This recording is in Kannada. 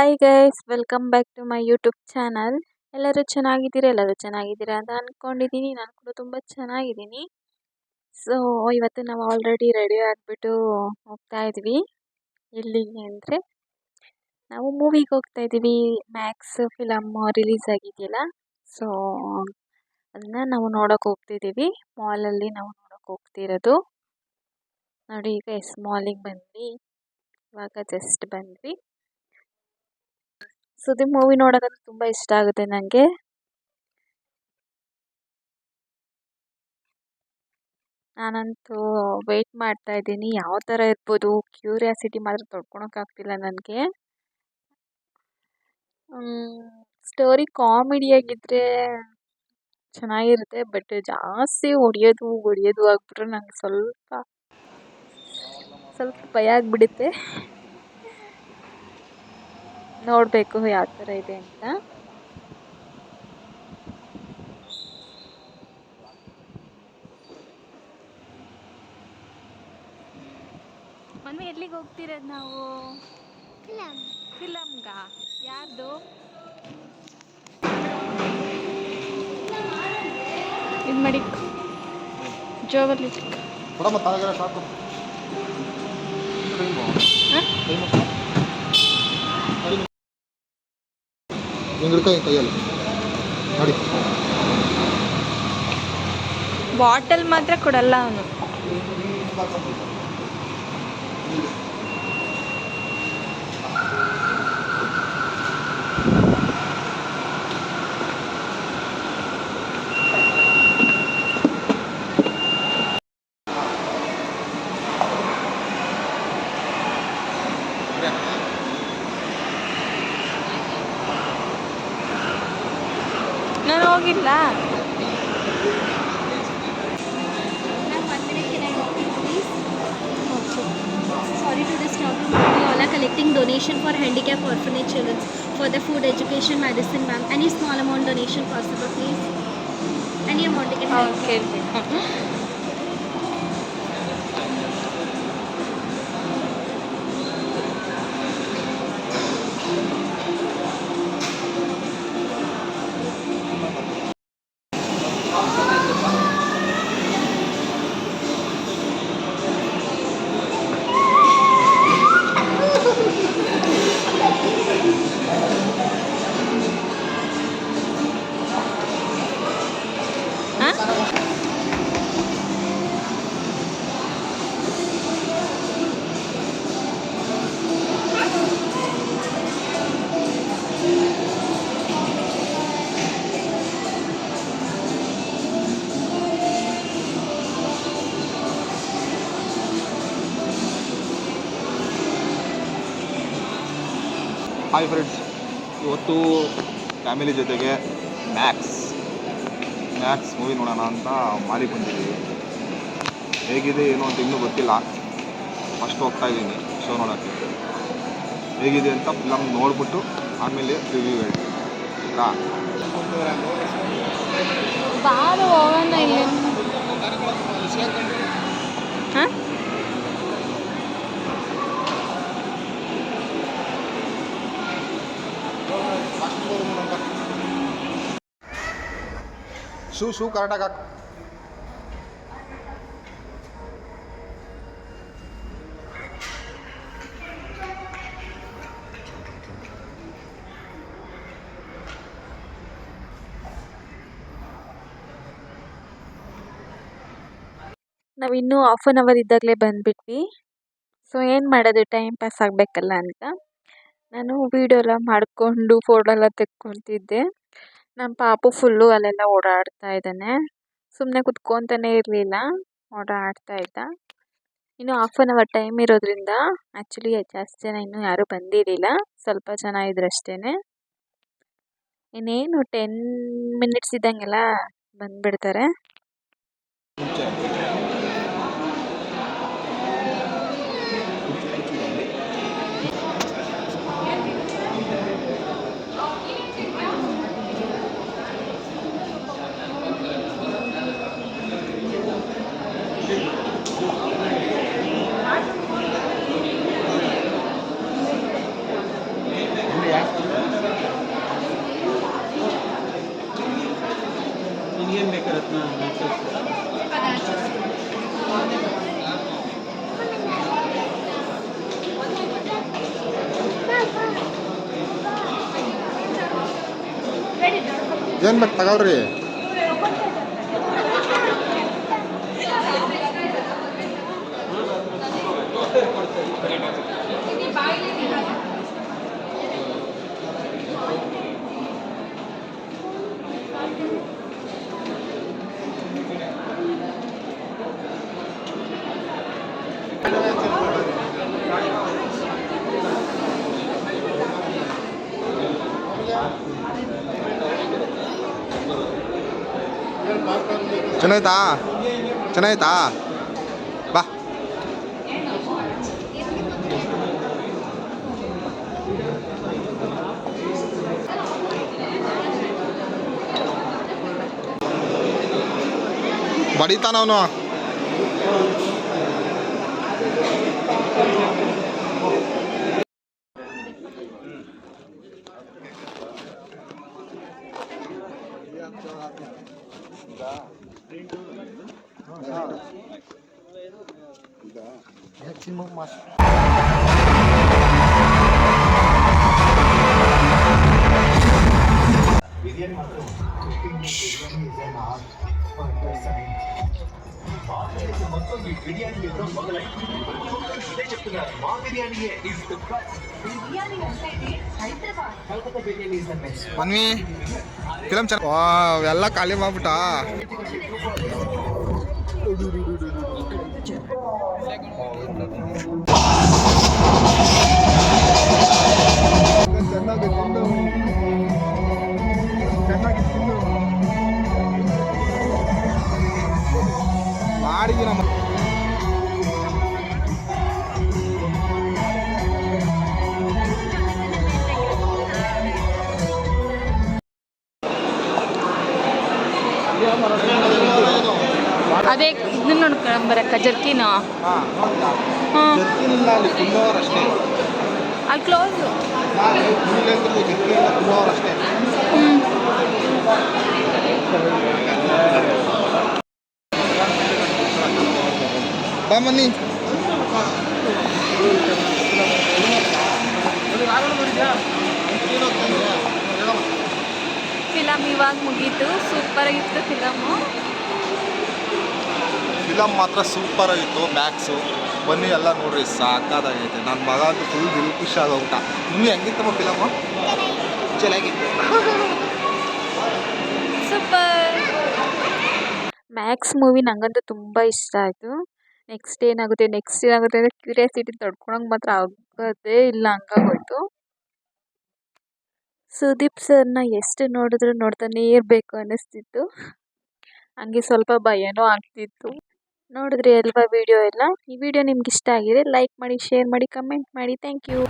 Hi guys, welcome back to my YouTube channel. ಎಲ್ಲರೂ ಚೆನ್ನಾಗಿದ್ದೀರಾ ಅಂತ ಅಂದ್ಕೊಂಡಿದ್ದೀನಿ. ನಾನು ಕೂಡ ತುಂಬ ಚೆನ್ನಾಗಿದ್ದೀನಿ. ಸೊ ಇವತ್ತು ನಾವು ಆಲ್ರೆಡಿ ರೆಡಿ ಆಗಿಬಿಟ್ಟು ಹೋಗ್ತಾ ಇದ್ವಿ. ಎಲ್ಲಿಗೆ ಅಂದರೆ ನಾವು ಮೂವಿಗೆ ಹೋಗ್ತಾ ಇದ್ದೀವಿ. ಮ್ಯಾಕ್ಸ್ ಫಿಲಮ್ ರಿಲೀಸ್ ಆಗಿದೆಯಲ್ಲ, ಸೊ ಅದನ್ನು ನಾವು ನೋಡೋಕೆ ಹೋಗ್ತಿದ್ದೀವಿ. ಮಾಲಲ್ಲಿ ನಾವು ನೋಡೋಕೆ ಹೋಗ್ತಿರೋದು. ನೋಡಿ, ಈಗ ಮಾಲಿಗೆ ಬಂದ್ವಿ. ಇವಾಗ ಜಸ್ಟ್ ಬಂದ್ವಿ. ಸುದ್ದಿ ಮೂವಿ ನೋಡೋದಂದ್ರೆ ತುಂಬ ಇಷ್ಟ ಆಗುತ್ತೆ ನನಗೆ. ನಾನಂತೂ ವೆಯ್ಟ್ ಮಾಡ್ತಾ ಇದ್ದೀನಿ, ಯಾವ ಥರ ಇರ್ಬೋದು. ಕ್ಯೂರಿಯಾಸಿಟಿ ಮಾತ್ರ ತಡ್ಕೊಳಕ್ಕಾಗ್ತಿಲ್ಲ ನನಗೆ. ಸ್ಟೋರಿ ಕಾಮಿಡಿಯಾಗಿದ್ದರೆ ಚೆನ್ನಾಗಿರುತ್ತೆ, ಬಟ್ ಜಾಸ್ತಿ ಹೊಡೆಯೋದು ಆಗ್ಬಿಟ್ರೆ ನನಗೆ ಸ್ವಲ್ಪ ಭಯ ಆಗಿಬಿಡುತ್ತೆ. ನೋಡಬೇಕು ಯಾವ ಥರ ಇದೆ ಅಂತ. ಮಮ್ಮಿ, ಎಲ್ಲಿಗೆ ಹೋಗ್ತಿರೋದು ನಾವು? ಫಿಲಮ್ಗ? ಯಾರ್ದು? ಇದು ಮಾಡಿ ಜೋಬಲ್ಲಿ ಬಾಟಲ್ ಮಾತ್ರ ಕೊಡಲ್ಲ ಅವನು. ನಾನು ಹೋಗಿಲ್ಲ. Sorry to disturb you, ma'am. We all are collecting donation for handicap orphanage children for the food, education, medicine, ma'am. Any small amount donation possible, please? Any amount you can help. Okay. Hi friends, ಇವತ್ತು ಫ್ಯಾಮಿಲಿ ಜೊತೆಗೆ ಮ್ಯಾಕ್ಸ್ ಮೂವಿ ನೋಡೋಣ ಅಂತ ಮಾಲಿಗೆ ಬಂದಿದ್ದೀವಿ. ಹೇಗಿದೆ ಏನೋ ಅಂತ ಇನ್ನೂ ಗೊತ್ತಿಲ್ಲ. ಫಸ್ಟ್ ಹೋಗ್ತಾ ಇದ್ದೀನಿ ಶೋ ನೋಡೋಕ್ಕೆ. ಹೇಗಿದೆ ಅಂತ ಫಿಲಮ್ ನೋಡ್ಬಿಟ್ಟು ಆಮೇಲೆ ರಿವ್ಯೂ ಹೇಳ್ತೀನಿ. ಆಯಿತಾ? ಬಾರು ಹೋಗೋಣ ಇಲ್ಲಿ. ಹಾಂ, ಶೂ ಕರೆಕ್ಟಾಗಿ ಹಾಕು. ನಾವು ಇನ್ನೂ ಹಾಫ್ ಆನ್ ಅವರ್ ಇದ್ದಾಗಲೇ ಬಂದುಬಿಟ್ವಿ. ಸೊ ಏನು ಮಾಡೋದು, ಟೈಮ್ ಪಾಸ್ ಆಗಬೇಕಲ್ಲ ಅಂತ ನಾನು ವೀಡಿಯೋ ಎಲ್ಲ ಮಾಡಿಕೊಂಡು ಫೋಟೋ ಎಲ್ಲ ತೆಕ್ಕೊತಿದ್ದೆ. ನಮ್ಮ ಪಾಪು ಫುಲ್ಲು ಅಲ್ಲೆಲ್ಲ ಓಡಾಡ್ತಾ ಇದ್ದಾನೆ. ಸುಮ್ಮನೆ ಕುತ್ಕೊತಾನೆ ಇರಲಿಲ್ಲ, ಓಡಾಡ್ತಾ ಇದ್ದ. ಇನ್ನು ಹಾಫ್ ಆನ್ ಅವರ್ ಟೈಮ್ ಇರೋದ್ರಿಂದ ಆ್ಯಕ್ಚುಲಿ ಜಾಸ್ತಿ ಜನ ಇನ್ನೂ ಯಾರೂ ಬಂದಿರಲಿಲ್ಲ, ಸ್ವಲ್ಪ ಜನ ಇದ್ರು ಅಷ್ಟೇ. ಇನ್ನೇನು 10 ಮಿನಿಟ್ಸ್ ಇದ್ದಂಗೆಲ್ಲ ಬಂದುಬಿಡ್ತಾರೆ. ನಿನ್ಗೇನು ಬೇಕು ರತ್ನ ಏನು ಬೇಕು ತಗೊಳ್ರಿ. ಚೆನ್ನಾಯ್ತಾ ಚೆನ್ನಾಯ್ತಾ ಬಾ. ಬಡಿತಾನವನು. ಮನ್ವಿ ಫಿಲಮ್ ಚೆನ್ನಾಗಿ ಎಲ್ಲ ಖಾಲಿ ಮಾಡ್ಬಿಟ್ಟ. ಬಾಡಿಗೆ ನಮ್ಮ ಅದೇ ಇದನ್ನ ನೋಡ್ಕೊಂಬರಕ್ಕ ಜರ್ಕಿನ ಜರ್ಕಿನಿಲ್ಲ ಅಲ್ಲಿ ಫುಲ್ ಅಷ್ಟೇ. ಅಲ್ಲಿ ಕ್ಲೋಸ್ ಅಷ್ಟೇ. ಬಾ ಮನ್ನಿ. ಫಿಲಮ್ ಇವಾಗ ಮುಗೀತು. ಸೂಪರ್ ಆಗಿತ್ತು ಫಿಲಮು. ಫಿಲಮ್ ಮಾತ್ರ ಸೂಪರ್ ಆಗಿತ್ತು. ಮ್ಯಾಕ್ಸು ಬನ್ನಿ ಎಲ್ಲ ನೋಡ್ರಿ, ಸಾಕಾಗೈತೆ. ನನ್ನ ಮಗ ಅಂತೂ ಫುಲ್ ದಿಲ್ ಖುಷಿ ಆಗೋಗ್ಬಿಟ್ಟ. ನಿಮ್ಗೆ ಹೆಂಗಿತ್ತಮ್ಮ ಫಿಲಮು? ಚೆನ್ನಾಗಿತ್ತು. ಸೂಪರ್. ಮ್ಯಾಕ್ಸ್ ಮೂವಿ ನಂಗಂತೂ ತುಂಬ ಇಷ್ಟ ಆಯಿತು. ನೆಕ್ಸ್ಟ್ ಏನಾಗುತ್ತೆ ಅಂತ ಕ್ಯೂರಿಯಾಸಿಟಿ ತಡ್ಕೊಳಂಗೆ ಮಾತ್ರ ಆಗೋದೇ ಇಲ್ಲ, ಹಂಗಾಗೋಯ್ತು. ಸುದೀಪ್ ಸರ್ನ ಎಷ್ಟು ನೋಡಿದ್ರು ನೋಡ್ತಾನೇ ಇರಬೇಕು ಅನ್ನಿಸ್ತಿತ್ತು. ಹಂಗೆ ಸ್ವಲ್ಪ ಭಯನೂ ಆಗ್ತಿತ್ತು. ನೋಡಿದ್ರಿ ಅಲ್ವಾ ವಿಡಿಯೋ ಎಲ್ಲ? ಈ ವಿಡಿಯೋ ನಿಮ್ಗೆ ಇಷ್ಟ ಆಗಿದೆ ಲೈಕ್ ಮಾಡಿ, ಶೇರ್ ಮಾಡಿ, ಕಮೆಂಟ್ ಮಾಡಿ. Thank you.